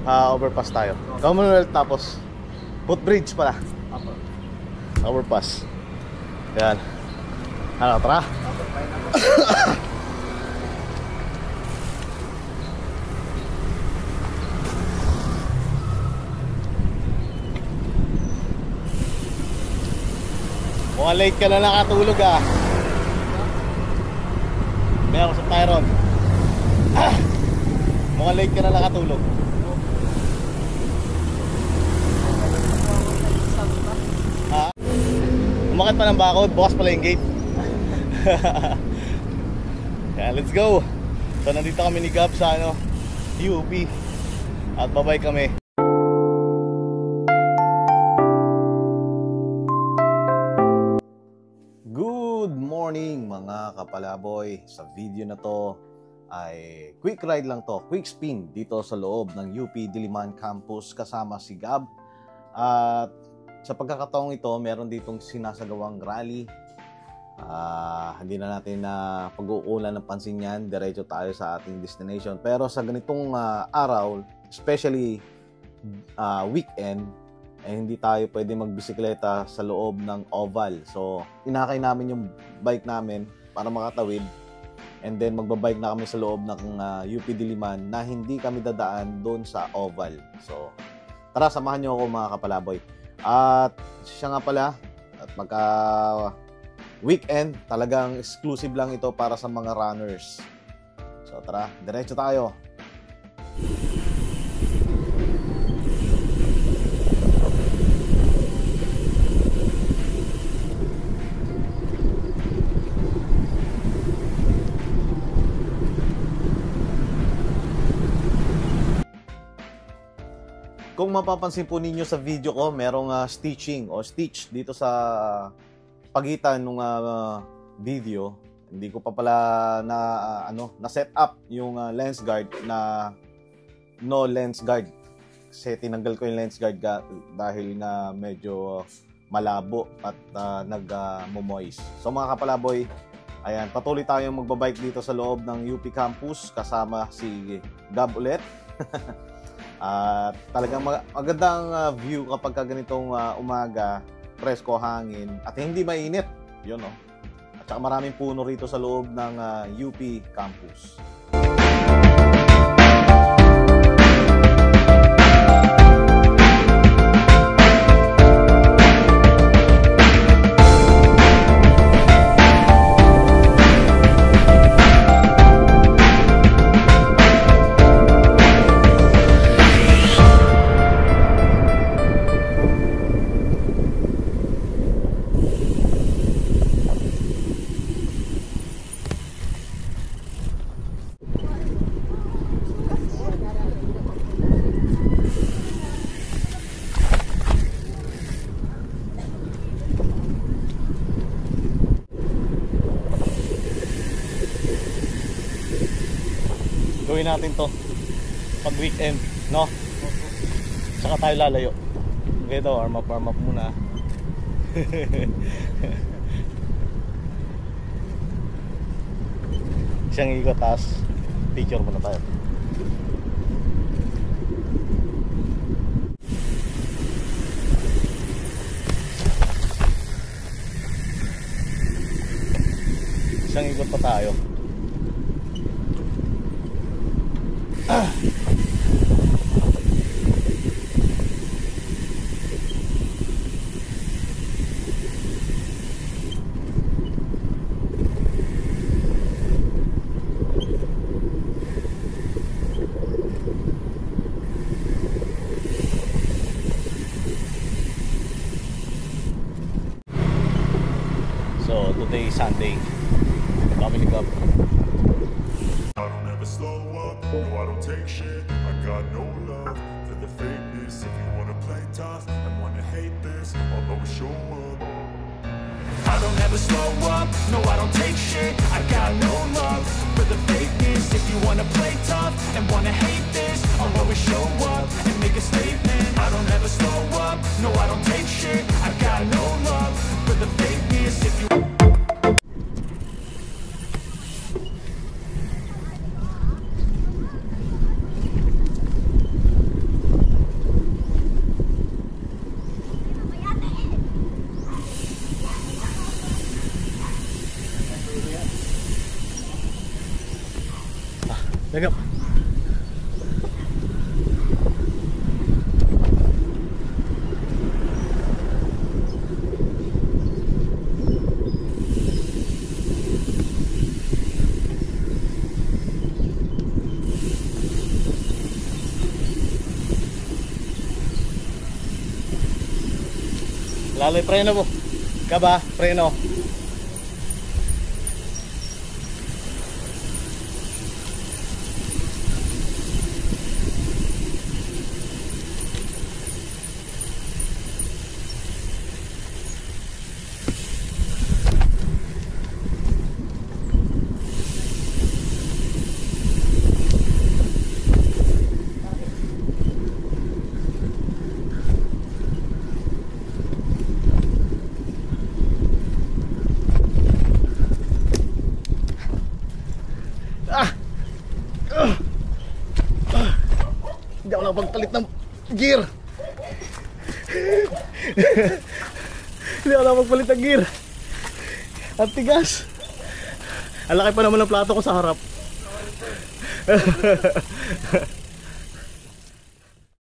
Overpass tayo. Commonwealth tapos footbridge pala. Overpass. Yan. Ano, tara. Mukhang late ka na nakatulog ah. May ako sa Tyron. Mukhang late ka na nakatulog. Ha? Umakit pa ng bakod, bukas pala yung gate. Yeah, let's go. So nandito kami ni Gab sa UP. At babay kami. Good morning mga kapalaboy. Sa video na to ay quick ride lang to, quick spin dito sa loob ng UP Diliman Campus kasama si Gab. At sa pagkakataong ito, meron ditong sinasagawang rally. Hindi na natin pag-uulan ng pansin yan. Diretso tayo sa ating destination. Pero sa ganitong araw, especially weekend, hindi tayo pwede magbisikleta sa loob ng oval. So, inakay namin yung bike namin para makatawid. And then, magbabike na kami sa loob ng UP Diliman na hindi kami dadaan doon sa oval. So, tara, samahan nyo ako mga kapalaboy. At siya nga pala, at magka weekend, talagang exclusive lang ito para sa mga runners. So tara, diretso tayo. Kung mapapansin po ninyo sa video ko, merong stitching o stitch dito sa pagitan ng video. Hindi ko pa pala na set up yung lens guard na no lens guard. Kasi tinanggal ko yung lens guard dahil nga medyo malabo at nag-moist. So mga kapalaboy, ayan, patuloy tayong magbabike dito sa loob ng UP Campus kasama si Gab ulit. At talagang magandang view kapag ganitong umaga, presko hangin at hindi mainit. Yun, no? At saka maraming puno rito sa loob ng UP Campus. Gawin natin to pag weekend, no? Saka tayo lalayo. Okay daw, warm up muna. Isang ikot, taas picture muna tayo. Isang ikot pa tayo. So today is Sunday. Kami ni Gab. I don't ever slow up, no I don't take shit. I got no love for the fakeness. If you wanna play tough and wanna hate this, I'll always show up. I don't ever slow up, no I don't take shit. I got no love for the fakeness. If you wanna play tough and wanna hate this, I'll always show up and make a statement. I don't ever slow up, no I don't take shit. I got no love for the fakeness. If you Lalo yung preno po. Kaba, preno. Hindi ako nakapagpalit ng gear. Hindi ako nakapagpalit ng gear. Ang tigas. Ang laki pa naman ng plato ko sa harap.